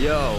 Yo,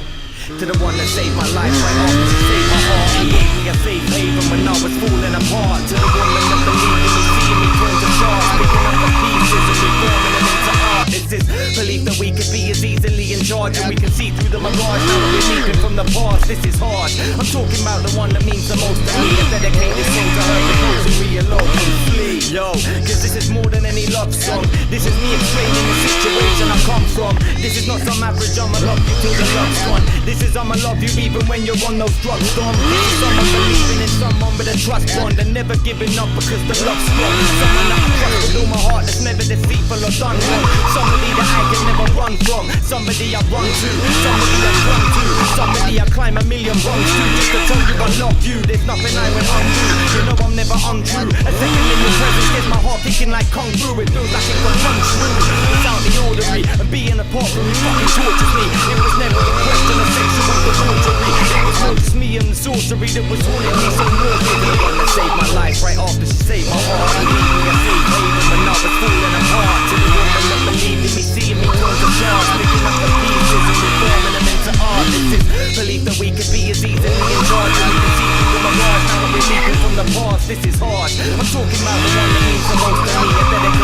to the one that saved my life right after she saved my heart and gave me a safe haven when I was falling apart. To the woman that believed in me, seeing me turn to shards, picking up the pieces and reforming them into art. It's this belief that we could be as easily in charge, and we can see through the mirage now that we're leaping from the past. This is hard. I'm talking about the one that means the most to me, and dedicate this song to her because we reload and flee. Yo, cause this is more than any love song. This is me explaining the situation I come from. This is not some average I'ma love you till the love's gone. This is I'ma love you even when you're on those drugs, Dom. This is someone believing in someone with a trust bond and never giving up because the love's strong. Someone that I trust with all my heart that's never deceitful or done wrong. Somebody that I can never run from. Somebody I run to. Somebody I run to. Somebody I climb a million rungs to just to tell you I love you. There's nothing I went undo. You know I'm never untrue. A second in your presence gets my heart kicking like kung fu. It feels like it got run through. Without the ordinary and being apart from you fucking tortures me. It was never a question of sexual debauchery. It was more just me and the sorcery that was haunting me so morbid. The one that saved my life right after she saved my heart and gave me a safe haven when I was falling apart. To the woman that believed in me, seeing me turn to shards, picking up the pieces and reforming them into art. This is belief that we could be as easily in charge, and we can see through the mirage now that we're leaping from the past. This is hard. I'm talking about the one that means the most to me, and